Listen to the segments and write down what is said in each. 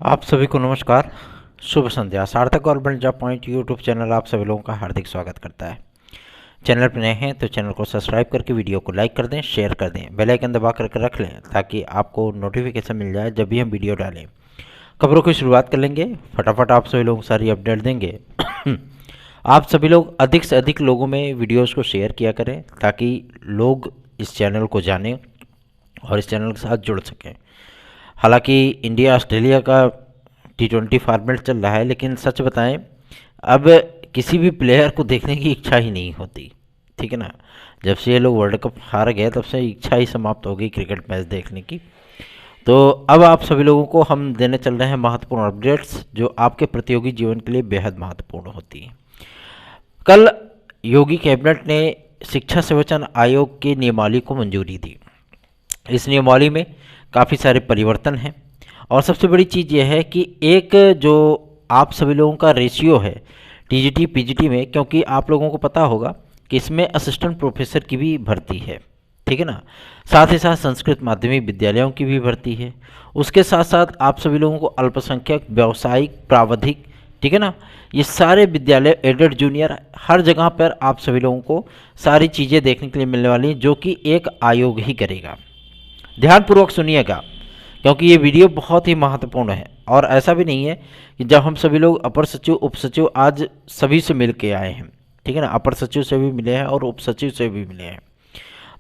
आप सभी को नमस्कार, शुभ संध्या। सार्थक government job point YouTube channel आप सभी लोगों का हार्दिक स्वागत करता है। चैनल पर नए हैं तो चैनल को सब्सक्राइब करके वीडियो को लाइक कर दें, शेयर कर दें, बेल आइकन दबा करके रख लें ताकि आपको नोटिफिकेशन मिल जाए जब भी हम वीडियो डालें। खबरों की शुरुआत कर लेंगे, फटाफट आप सभी लोग सारी अपडेट देंगे। आप सभी लोग अधिक से अधिक लोगों में वीडियोज़ को शेयर किया करें ताकि लोग इस चैनल को जानें और इस चैनल के साथ जुड़ सकें। हालांकि इंडिया ऑस्ट्रेलिया का T20 फॉर्मेट चल रहा है, लेकिन सच बताएं अब किसी भी प्लेयर को देखने की इच्छा ही नहीं होती। ठीक है ना, जब से ये लोग वर्ल्ड कप हार गए तब से इच्छा ही समाप्त हो गई क्रिकेट मैच देखने की। तो अब आप सभी लोगों को हम देने चल रहे हैं महत्वपूर्ण अपडेट्स जो आपके प्रतियोगी जीवन के लिए बेहद महत्वपूर्ण होती हैं। कल योगी कैबिनेट ने शिक्षा सेवचयन आयोग के नियमावली को मंजूरी दी। इस नियमावली में काफ़ी सारे परिवर्तन हैं और सबसे बड़ी चीज़ यह है कि एक जो आप सभी लोगों का रेशियो है टीजीटी पीजीटी में, क्योंकि आप लोगों को पता होगा कि इसमें असिस्टेंट प्रोफेसर की भी भर्ती है। ठीक है ना, साथ ही साथ संस्कृत माध्यमिक विद्यालयों की भी भर्ती है। उसके साथ साथ आप सभी लोगों को अल्पसंख्यक, व्यावसायिक, प्रावधिक, ठीक है ना, ये सारे विद्यालय, एडेड, जूनियर, हर जगह पर आप सभी लोगों को सारी चीज़ें देखने के लिए मिलने वाली हैं जो कि एक आयोग ही करेगा। ध्यानपूर्वक सुनिएगा क्योंकि ये वीडियो बहुत ही महत्वपूर्ण है। और ऐसा भी नहीं है कि जब हम सभी लोग अपर सचिव, उप सचिव आज सभी से मिल के आए हैं, ठीक है ना, अपर सचिव से भी मिले हैं और उप सचिव से भी मिले हैं,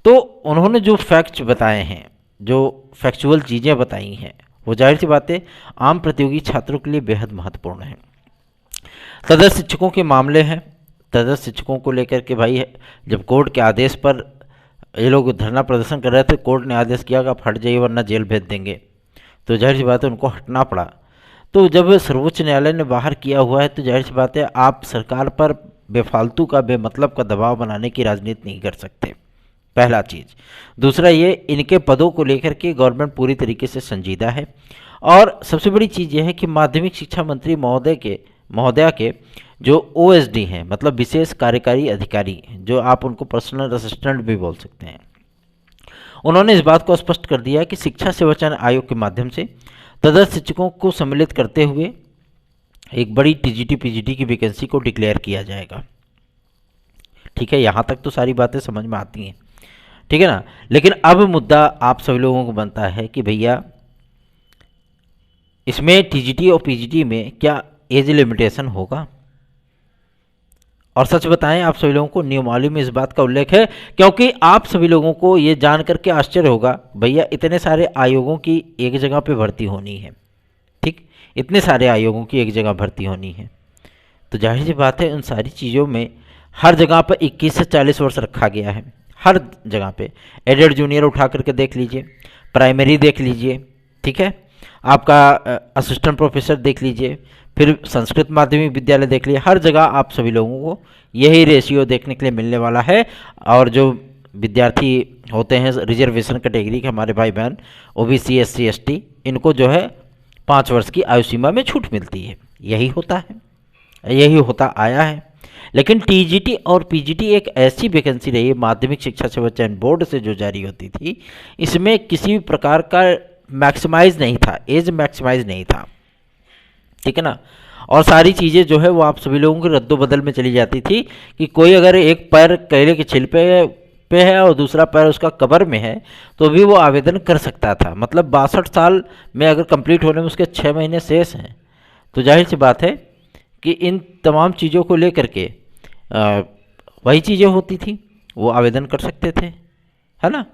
तो उन्होंने जो फैक्ट्स बताए हैं, जो फैक्चुअल चीज़ें बताई हैं, वो जाहिर सी बातें आम प्रतियोगी छात्रों के लिए बेहद महत्वपूर्ण है। तदर्थ शिक्षकों के मामले हैं। तदर्थ शिक्षकों को लेकर के भाई जब कोर्ट के आदेश पर ये लोग धरना प्रदर्शन कर रहे थे, कोर्ट ने आदेश किया कि आप हट जाइए वरना जेल भेज देंगे, तो जाहिर सी बात है उनको हटना पड़ा। तो जब सर्वोच्च न्यायालय ने बाहर किया हुआ है तो जाहिर सी बात है आप सरकार पर बेफालतू का, बेमतलब का दबाव बनाने की राजनीति नहीं कर सकते, पहला चीज़। दूसरा ये, इनके पदों को लेकर के गवर्नमेंट पूरी तरीके से संजीदा है। और सबसे बड़ी चीज़ यह है कि माध्यमिक शिक्षा मंत्री महोदया के जो OSD हैं, मतलब विशेष कार्यकारी अधिकारी, जो आप उनको पर्सनल असिस्टेंट भी बोल सकते हैं, उन्होंने इस बात को स्पष्ट कर दिया कि शिक्षा सेवचयन आयोग के माध्यम से तदर्थ शिक्षकों को सम्मिलित करते हुए एक बड़ी टीजीटी पीजीटी की वैकेंसी को डिक्लेयर किया जाएगा। ठीक है, यहाँ तक तो सारी बातें समझ में आती हैं, ठीक है ना। लेकिन अब मुद्दा आप सभी लोगों को बनता है कि भैया इसमें टीजीटी और पीजीटी में क्या एज लिमिटेशन होगा। और सच बताएं आप सभी लोगों को नियमावली में इस बात का उल्लेख है, क्योंकि आप सभी लोगों को ये जान करके आश्चर्य होगा भैया इतने सारे आयोगों की एक जगह पे भर्ती होनी है। ठीक, इतने सारे आयोगों की एक जगह भर्ती होनी है, तो जाहिर सी बात है उन सारी चीज़ों में हर जगह पर 21 से 40 वर्ष रखा गया है। हर जगह पे एडेड जूनियर उठा करके देख लीजिए, प्राइमरी देख लीजिए, ठीक है, आपका असिस्टेंट प्रोफेसर देख लीजिए, फिर संस्कृत माध्यमिक विद्यालय देख लीजिए, हर जगह आप सभी लोगों को यही रेशियो देखने के लिए मिलने वाला है। और जो विद्यार्थी होते हैं रिजर्वेशन कैटेगरी के हमारे भाई बहन, OBC SC ST, इनको जो है 5 वर्ष की आयु सीमा में छूट मिलती है। यही होता है, यही होता आया है। लेकिन टीजीटी और पीजीटी एक ऐसी वैकेंसी रही है माध्यमिक शिक्षा सेवचयन बोर्ड से जो जारी होती थी, इसमें किसी भी प्रकार का मैक्सिमाइज नहीं था, एज मैक्सिमाइज नहीं था, ठीक है ना। और सारी चीज़ें जो है वो आप सभी लोगों के रद्दोबदल में चली जाती थी कि कोई अगर एक पैर केले के छिलपे पे है और दूसरा पैर उसका कब्र में है तो भी वो आवेदन कर सकता था। मतलब 62 साल में अगर कंप्लीट होने में उसके 6 महीने शेष हैं, तो जाहिर सी बात है कि इन तमाम चीज़ों को लेकर के वही चीज़ें होती थी, वो आवेदन कर सकते थे, है ना।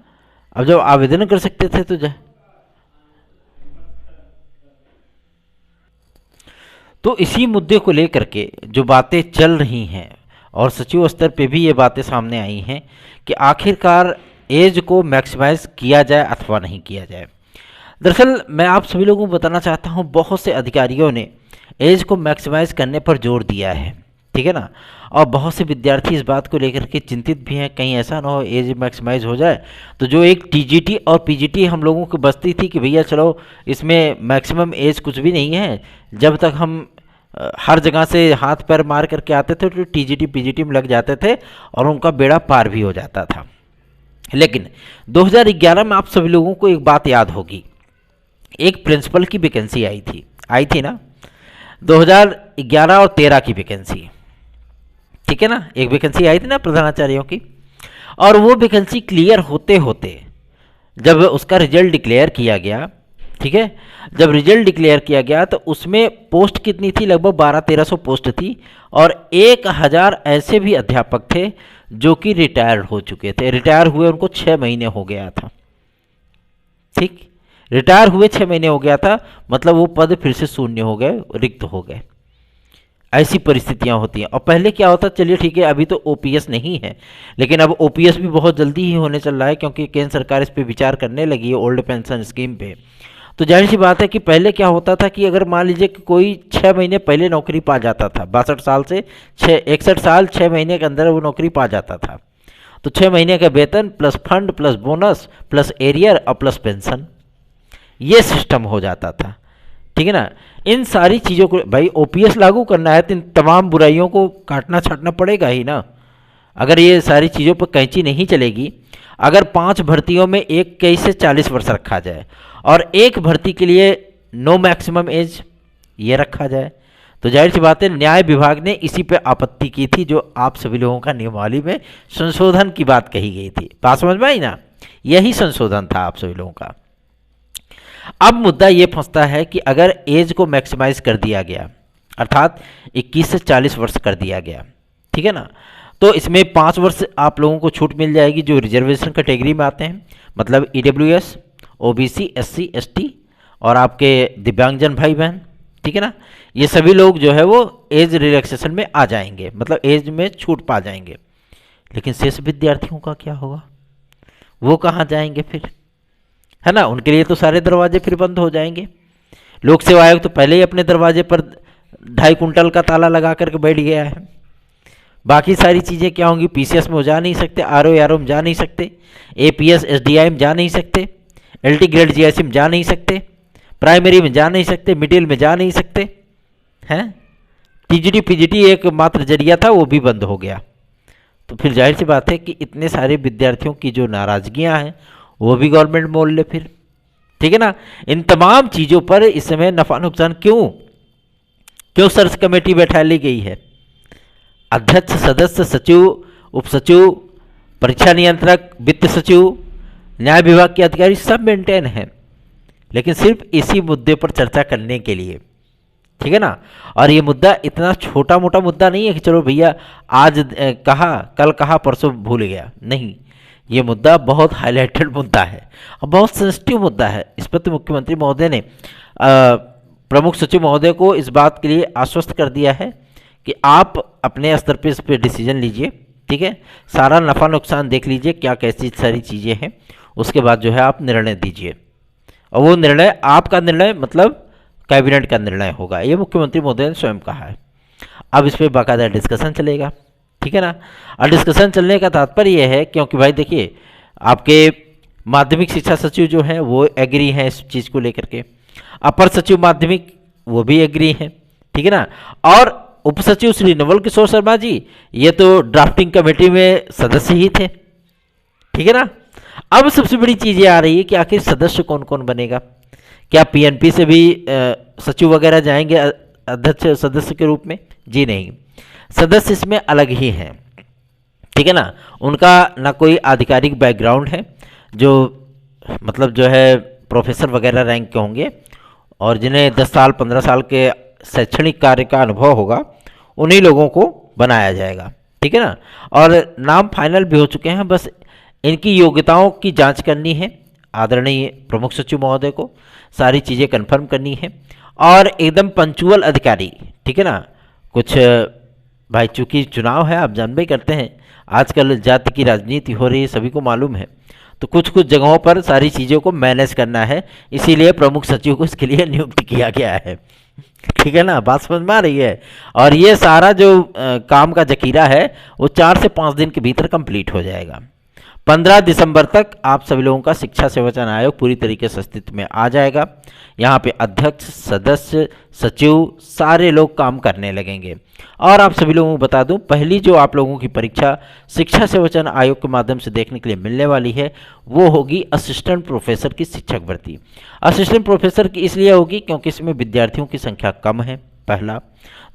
अब जब आवेदन कर सकते थे तो इसी मुद्दे को लेकर के जो बातें चल रही हैं और सचिव स्तर पे भी ये बातें सामने आई हैं कि आखिरकार एज को मैक्सिमाइज किया जाए अथवा नहीं किया जाए। दरअसल मैं आप सभी लोगों को बताना चाहता हूँ, बहुत से अधिकारियों ने एज को मैक्सिमाइज करने पर जोर दिया है, ठीक है ना। और बहुत से विद्यार्थी इस बात को लेकर के चिंतित भी हैं, कहीं ऐसा ना हो एज मैक्सिमाइज हो जाए तो जो एक टीजीटी और पीजीटी हम लोगों को बचती थी कि भैया चलो इसमें मैक्सिमम एज कुछ भी नहीं है, जब तक हम हर जगह से हाथ पैर मार करके आते थे तो टीजीटी पीजीटी में लग जाते थे और उनका बेड़ा पार भी हो जाता था। लेकिन 2011 में आप सभी लोगों को एक बात याद होगी, एक प्रिंसिपल की वैकेंसी आई थी। आई थी ना 2011 और 13 की वैकेंसी, ठीक है ना, एक वैकेंसी आई थी ना प्रधानाचार्यों की। और वो वैकेंसी क्लियर होते होते जब उसका रिजल्ट डिक्लेयर किया गया, ठीक है, जब रिजल्ट डिक्लेयर किया गया तो उसमें पोस्ट कितनी थी, लगभग 1200-1300 पोस्ट थी। और 1000 ऐसे भी अध्यापक थे जो कि रिटायर्ड हो चुके थे, रिटायर हुए उनको 6 महीने हो गया था, ठीक, रिटायर हुए 6 महीने हो गया था, मतलब वो पद फिर से शून्य हो गए, रिक्त हो गए। ऐसी परिस्थितियां होती हैं। और पहले क्या होता, चलिए ठीक है अभी तो ओपीएस नहीं है, लेकिन अब ओपीएस भी बहुत जल्दी ही होने चल रहा है, क्योंकि केंद्र सरकार इस पे विचार करने लगी है ओल्ड पेंशन स्कीम पे। तो जाहिर सी बात है कि पहले क्या होता था कि अगर मान लीजिए कि कोई 6 महीने पहले नौकरी पा जाता था, 62 साल से 61 साल 6 महीने के अंदर वो नौकरी पा जाता था, तो 6 महीने का वेतन plus fund plus bonus plus arrear और प्लस पेंशन, ये सिस्टम हो जाता था, ठीक है ना। इन सारी चीज़ों को भाई ओपीएस लागू करना है तो इन तमाम बुराइयों को काटना छाटना पड़ेगा ही ना। अगर ये सारी चीज़ों पर कैंची नहीं चलेगी, अगर 5 भर्तियों में एक 21 से 40 वर्ष रखा जाए और एक भर्ती के लिए नो मैक्सिमम एज ये रखा जाए, तो जाहिर सी बात है न्याय विभाग ने इसी पे आपत्ति की थी, जो आप सभी लोगों का नियमावली में संशोधन की बात कही गई थी। बात समझ में आई ना, यही संशोधन था आप सभी लोगों का। अब मुद्दा ये फंसता है कि अगर एज को मैक्सिमाइज कर दिया गया, अर्थात 21 से 40 वर्ष कर दिया गया, ठीक है ना, तो इसमें 5 वर्ष आप लोगों को छूट मिल जाएगी जो रिजर्वेशन कैटेगरी में आते हैं, मतलब ईडब्ल्यूएस, ओबीसी, एससी, एसटी और आपके दिव्यांगजन भाई बहन, ठीक है ना, ये सभी लोग जो है वो एज रिलैक्सेशन में आ जाएंगे, मतलब एज में छूट पा जाएंगे। लेकिन शेष विद्यार्थियों का क्या होगा, वो कहाँ जाएंगे फिर, है ना, उनके लिए तो सारे दरवाजे फिर बंद हो जाएंगे। लोक सेवा आयोग तो पहले ही अपने दरवाजे पर 2.5 कुंटल का ताला लगा करके बैठ गया है। बाकी सारी चीज़ें क्या होंगी, पीसीएस में जा नहीं सकते, आरओ में जा नहीं सकते, एपीएस एसडीआई में जा नहीं सकते, एलटी ग्रेड जीआईसी में जा नहीं सकते, प्राइमरी में जा नहीं सकते, मिडिल में जा नहीं सकते हैं, टीजीटी पीजीटी एक मात्र जरिया था वो भी बंद हो गया। तो फिर जाहिर सी बात है कि इतने सारे विद्यार्थियों की जो नाराजगियां हैं वो भी गवर्नमेंट मोल ले फिर, ठीक है ना। इन तमाम चीज़ों पर इस समय नफा नुकसान क्यों सर्च कमेटी बैठा ली गई है, अध्यक्ष, सदस्य, सचिव, उप सचिव, परीक्षा नियंत्रक, वित्त सचिव, न्याय विभाग के अधिकारी सब मेंटेन हैं, लेकिन सिर्फ इसी मुद्दे पर चर्चा करने के लिए, ठीक है ना। और ये मुद्दा इतना छोटा मोटा मुद्दा नहीं है कि चलो भैया आज कहा कल कहा परसों भूल गया, नहीं, ये मुद्दा बहुत हाईलाइटेड मुद्दा है और बहुत सेंसिटिव मुद्दा है। इस पर तो मुख्यमंत्री महोदय ने प्रमुख सचिव महोदय को इस बात के लिए आश्वस्त कर दिया है कि आप अपने स्तर पे इस पर डिसीजन लीजिए, ठीक है, सारा नफ़ा नुकसान देख लीजिए क्या कैसी सारी चीज़ें हैं, उसके बाद जो है आप निर्णय दीजिए। और वो निर्णय आपका निर्णय मतलब कैबिनेट का निर्णय होगा, ये मुख्यमंत्री महोदय ने स्वयं कहा है। अब इस पर बाकायदा डिस्कशन चलेगा, ठीक है ना। और डिस्कशन चलने का तात्पर्य यह है क्योंकि भाई देखिए आपके माध्यमिक शिक्षा सचिव जो हैं वो एग्री हैं इस चीज़ को लेकर के, अपर सचिव माध्यमिक वो भी एग्री हैं, ठीक है ना। और उप सचिव श्री नवल किशोर शर्मा जी ये तो ड्राफ्टिंग कमेटी में सदस्य ही थे, ठीक है ना। अब सबसे बड़ी चीज़ ये आ रही है कि आखिर सदस्य कौन कौन बनेगा, क्या पीएनपी से भी सचिव वगैरह जाएंगे अध्यक्ष सदस्य के रूप में? जी नहीं, सदस्य इसमें अलग ही हैं, ठीक है ना। उनका ना कोई आधिकारिक बैकग्राउंड है, जो मतलब जो है प्रोफेसर वगैरह रैंक के होंगे और जिन्हें 10 साल 15 साल के शैक्षणिक कार्य का अनुभव होगा उन्हीं लोगों को बनाया जाएगा, ठीक है ना। और नाम फाइनल भी हो चुके हैं, बस इनकी योग्यताओं की जांच करनी है आदरणीय प्रमुख सचिव महोदय को, सारी चीज़ें कंफर्म करनी है और एकदम पंचुअल अधिकारी, ठीक है ना। कुछ भाई चूँकि चुनाव है आप जानबे करते हैं आजकल जाति की राजनीति हो रही है, सभी को मालूम है, तो कुछ कुछ जगहों पर सारी चीज़ों को मैनेज करना है, इसीलिए प्रमुख सचिव को इसके लिए नियुक्त किया गया है, ठीक है ना। बात समझ में आ रही है। और ये सारा जो काम का जखीरा है वो 4 से 5 दिन के भीतर कंप्लीट हो जाएगा। 15 दिसंबर तक आप सभी लोगों का शिक्षा सेवा चयन आयोग पूरी तरीके से अस्तित्व में आ जाएगा। यहाँ पे अध्यक्ष, सदस्य, सचिव सारे लोग काम करने लगेंगे। और आप सभी लोगों को बता दूं, पहली जो आप लोगों की परीक्षा शिक्षा सेवा चयन आयोग के माध्यम से देखने के लिए मिलने वाली है वो होगी असिस्टेंट प्रोफेसर की शिक्षक भर्ती। असिस्टेंट प्रोफेसर की इसलिए होगी क्योंकि इसमें विद्यार्थियों की संख्या कम है, पहला।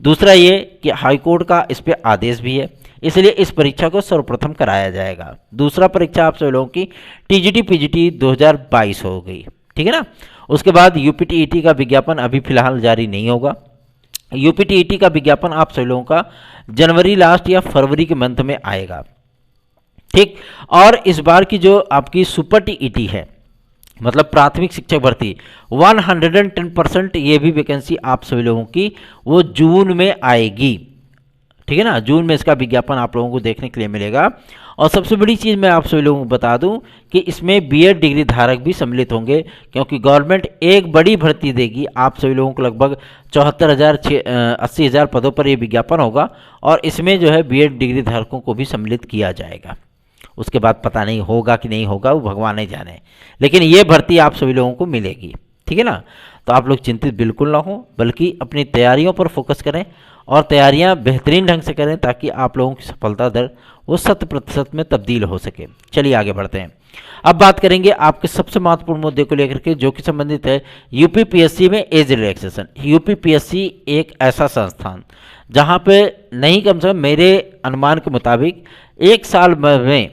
दूसरा ये कि हाईकोर्ट का इस पर आदेश भी है, इसलिए इस परीक्षा को सर्वप्रथम कराया जाएगा। दूसरा परीक्षा आप सभी लोगों की टीजीटी पीजीटी 2022 हो गई, ठीक है ना। उसके बाद यूपीटीईटी का विज्ञापन अभी फिलहाल जारी नहीं होगा। यूपीटीईटी का विज्ञापन आप सभी लोगों का जनवरी लास्ट या फरवरी के मंथ में आएगा, ठीक। और इस बार की जो आपकी सुपर टीईटी है, मतलब प्राथमिक शिक्षक भर्ती, 110% ये भी वैकेंसी आप सभी लोगों की वो जून में आएगी, ठीक है ना। जून में इसका विज्ञापन आप लोगों को देखने के लिए मिलेगा। और सबसे बड़ी चीज़ मैं आप सभी लोगों को बता दूं कि इसमें बीएड डिग्री धारक भी सम्मिलित होंगे, क्योंकि गवर्नमेंट एक बड़ी भर्ती देगी आप सभी लोगों को। लगभग 74,000 80,000 पदों पर यह विज्ञापन होगा और इसमें जो है बीएड डिग्री धारकों को भी सम्मिलित किया जाएगा। उसके बाद पता नहीं होगा कि नहीं होगा, वो भगवान ही जाने, लेकिन ये भर्ती आप सभी लोगों को मिलेगी, ठीक है ना। तो आप लोग चिंतित बिल्कुल ना हो, बल्कि अपनी तैयारियों पर फोकस करें और तैयारियां बेहतरीन ढंग से करें ताकि आप लोगों की सफलता दर वो 100% में तब्दील हो सके। चलिए आगे बढ़ते हैं। अब बात करेंगे आपके सबसे महत्वपूर्ण मुद्दे को लेकर के, जो कि संबंधित है यूपीपीएससी में एज रिलैक्सेशन। यूपीपीएससी एक ऐसा संस्थान जहां पे नहीं, कम से कम मेरे अनुमान के मुताबिक 1 साल में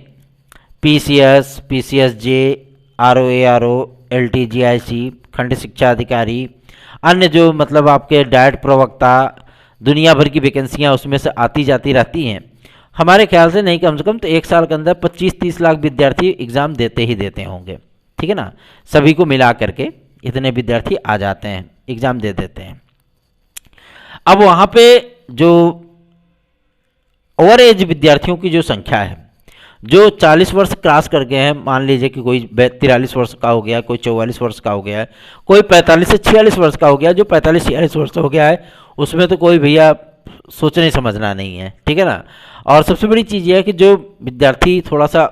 पीसीएस, पीसीएसजे, आरओ, एलटीजीआईसी, खंड शिक्षा अधिकारी, अन्य जो मतलब आपके डायट प्रवक्ता, दुनिया भर की वैकेंसियां उसमें से आती जाती रहती हैं। हमारे ख्याल से नहीं, कम से कम तो 1 साल के अंदर 25-30 लाख विद्यार्थी एग्ज़ाम देते ही देते होंगे, ठीक है ना। सभी को मिला करके इतने विद्यार्थी आ जाते हैं, एग्ज़ाम दे देते हैं। अब वहाँ पे जो ओवर एज विद्यार्थियों की जो संख्या है, जो 40 वर्ष क्रॉस कर गए हैं, मान लीजिए कि कोई 43 वर्ष का हो गया, कोई 44 वर्ष का हो गया है, कोई 45 से 46 वर्ष का हो गया। जो 45-46 वर्ष हो गया है उसमें तो कोई भैया सोचने समझना नहीं है, ठीक है ना। और सबसे बड़ी चीज़ यह है कि जो विद्यार्थी थोड़ा सा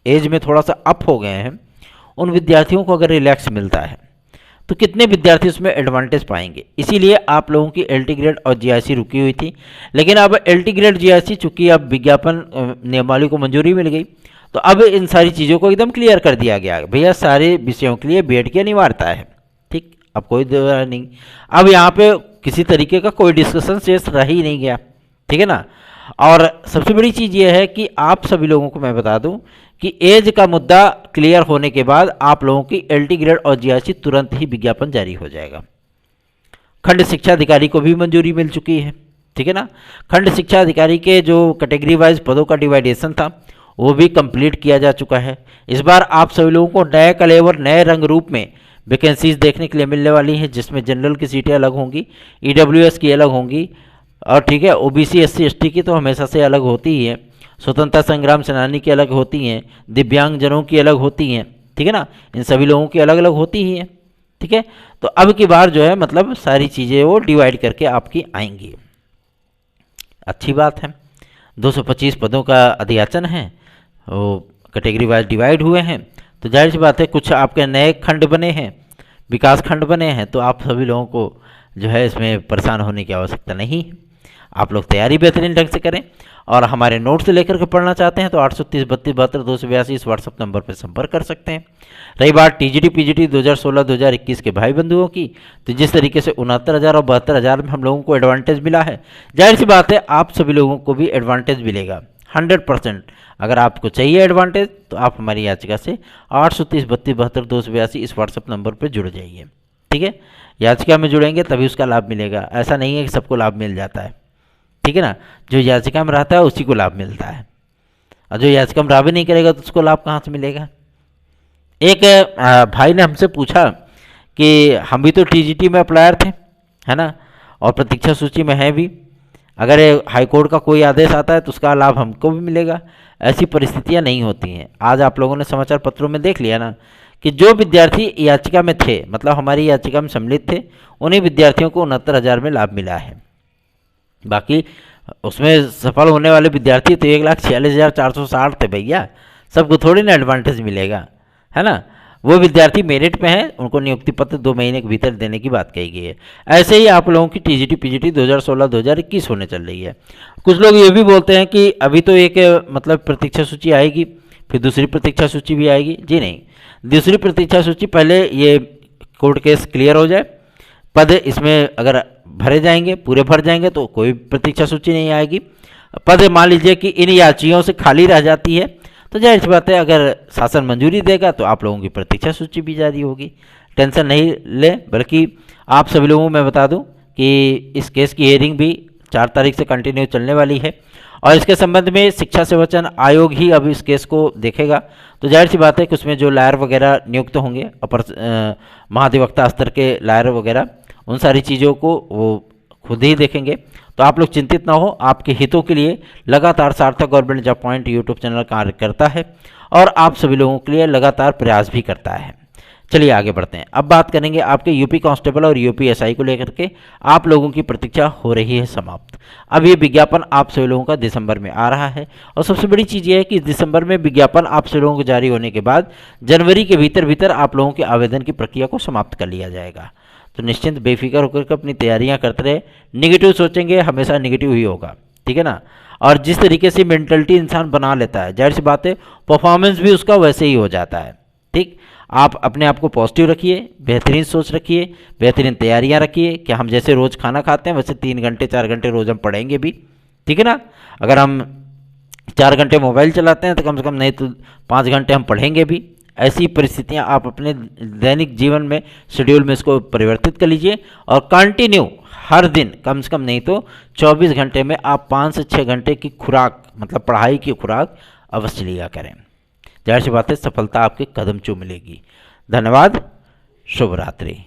एज में थोड़ा सा अप हो गए हैं, उन विद्यार्थियों को अगर रिलैक्स मिलता है तो कितने विद्यार्थी उसमें एडवांटेज पाएंगे। इसीलिए आप लोगों की एलटी ग्रेड और जीआईसी रुकी हुई थी, लेकिन अब एलटी ग्रेड जीआईसी चूंकि अब विज्ञापन नियमावली को मंजूरी मिल गई, तो अब इन सारी चीज़ों को एकदम क्लियर कर दिया गया भैया, सारे विषयों के लिए बीएड की अनिवार्यता है, ठीक। अब कोई दो नहीं, अब यहाँ पे किसी तरीके का कोई डिस्कशन शेष रह ही नहीं गया, ठीक है ना। और सबसे बड़ी चीज़ ये है कि आप सभी लोगों को मैं बता दूं कि एज का मुद्दा क्लियर होने के बाद आप लोगों की एलटी ग्रेड और जीआईसी तुरंत ही विज्ञापन जारी हो जाएगा। खंड शिक्षा अधिकारी को भी मंजूरी मिल चुकी है, ठीक है ना। खंड शिक्षा अधिकारी के जो कैटेगरी वाइज पदों का डिवाइडेशन था वो भी कंप्लीट किया जा चुका है। इस बार आप सभी लोगों को नए कलेवर, नए रंग रूप में वैकेंसीज देखने के लिए मिलने वाली हैं, जिसमें जनरल की सीटें अलग होंगी, ईडब्ल्यूएस की अलग होंगी, और ठीक है ओबीसी एससी एसटी की तो हमेशा से अलग होती ही है, स्वतंत्रता संग्राम सेनानी की अलग होती हैं, दिव्यांगजनों की अलग होती हैं, ठीक है ना। इन सभी लोगों की अलग अलग होती ही हैं, ठीक है। तो अब की बार जो है मतलब सारी चीज़ें वो डिवाइड करके आपकी आएंगी, अच्छी बात है। 225 पदों का अधियाचन है, वो कैटेगरी वाइज डिवाइड हुए हैं, तो जाहिर सी बात है कुछ आपके नए खंड बने हैं, विकास खंड बने हैं, तो आप सभी लोगों को जो है इसमें परेशान होने की आवश्यकता नहीं है। आप लोग तैयारी बेहतरीन ढंग से करें, और हमारे नोट्स लेकर के पढ़ना चाहते हैं तो 830 32 72 282 इस व्हाट्सअप नंबर पर संपर्क कर सकते हैं। रही बात टीजीटी पीजीटी 2016-2021 के भाई बंधुओं की, तो जिस तरीके से 69,000 और 72,000 में हम लोगों को एडवांटेज मिला है, जाहिर सी बात है आप सभी लोगों को भी एडवांटेज मिलेगा 100%। अगर आपको चाहिए एडवांटेज तो आप हमारी याचिका से 830 32 72 282 इस व्हाट्सअप नंबर पर जुड़ जाइए, ठीक है। याचिका में जुड़ेंगे तभी उसका लाभ मिलेगा, ऐसा नहीं है कि सबको लाभ मिल जाता है, ठीक है ना। जो याचिका में रहता है उसी को लाभ मिलता है, और जो याचिका में रावी नहीं करेगा तो उसको लाभ कहाँ से मिलेगा। एक भाई ने हमसे पूछा कि हम भी तो टीजीटी में अप्लायर थे, है ना, और प्रतीक्षा सूची में है भी, अगर हाईकोर्ट का कोई आदेश आता है तो उसका लाभ हमको भी मिलेगा। ऐसी परिस्थितियां नहीं होती हैं। आज आप लोगों ने समाचार पत्रों में देख लिया ना कि जो विद्यार्थी याचिका में थे, मतलब हमारी याचिका में सम्मिलित थे, उन्हीं विद्यार्थियों को 69,000 में लाभ मिला है। बाकी उसमें सफल होने वाले विद्यार्थी तो 1,46,460 थे भैया, सबको थोड़ी ना एडवांटेज मिलेगा, है ना। वो विद्यार्थी मेरिट पे हैं, उनको नियुक्ति पत्र 2 महीने के भीतर देने की बात कही गई है। ऐसे ही आप लोगों की टीजीटी पीजीटी 2016-2021 होने चल रही है। कुछ लोग ये भी बोलते हैं कि अभी तो एक मतलब प्रतीक्षा सूची आएगी, फिर दूसरी प्रतीक्षा सूची भी आएगी। जी नहीं, दूसरी प्रतीक्षा सूची पहले ये कोर्ट केस क्लियर हो जाए, पद इसमें अगर भरे जाएंगे, पूरे भर जाएंगे तो कोई प्रतीक्षा सूची नहीं आएगी। पद मान लीजिए कि इन याचियों से खाली रह जाती है तो जाहिर सी बात है अगर शासन मंजूरी देगा तो आप लोगों की प्रतीक्षा सूची भी जारी होगी। टेंशन नहीं लें, बल्कि आप सभी लोगों को मैं बता दूं कि इस केस की हियरिंग भी 4 तारीख से कंटिन्यू चलने वाली है और इसके संबंध में शिक्षा सेवाचयन आयोग ही अब इस केस को देखेगा। तो जाहिर सी बात है कि उसमें जो लायर वगैरह नियुक्त होंगे, अपर महाधिवक्ता स्तर के लायर वगैरह, उन सारी चीज़ों को वो खुद ही देखेंगे। तो आप लोग चिंतित ना हो, आपके हितों के लिए लगातार सार्थक government job point YouTube channel कार्य करता है और आप सभी लोगों के लिए लगातार प्रयास भी करता है। चलिए आगे बढ़ते हैं। अब बात करेंगे आपके यूपी कांस्टेबल और यूपी एसआई को लेकर के। आप लोगों की प्रतीक्षा हो रही है समाप्त। अब ये विज्ञापन आप सभी लोगों का दिसंबर में आ रहा है और सबसे बड़ी चीज़ ये है कि दिसंबर में विज्ञापन आप सभी लोगों को जारी होने के बाद जनवरी के भीतर आप लोगों के आवेदन की प्रक्रिया को समाप्त कर लिया जाएगा। तो निश्चिंत बेफिक्र होकर के अपनी तैयारियां करते रहे। निगेटिव सोचेंगे हमेशा निगेटिव ही होगा, ठीक है ना। और जिस तरीके से मेंटलिटी इंसान बना लेता है, जाहिर सी बात है परफॉर्मेंस भी उसका वैसे ही हो जाता है। ठीक, आप अपने आप को पॉजिटिव रखिए, बेहतरीन सोच रखिए, बेहतरीन तैयारियां रखिए कि हम जैसे रोज़ खाना खाते हैं वैसे 3 घंटे 4 घंटे रोज़ हम पढ़ेंगे भी, ठीक है ना। अगर हम 4 घंटे मोबाइल चलाते हैं तो कम से कम नहीं तो 5 घंटे हम पढ़ेंगे भी। ऐसी परिस्थितियां आप अपने दैनिक जीवन में शेड्यूल में इसको परिवर्तित कर लीजिए और कंटिन्यू हर दिन कम से कम नहीं तो 24 घंटे में आप 5 से 6 घंटे की खुराक, मतलब पढ़ाई की खुराक अवश्य लिया करें। जाहिर सी बात है सफलता आपके कदम चूम मिलेगी। धन्यवाद, शुभ रात्रि।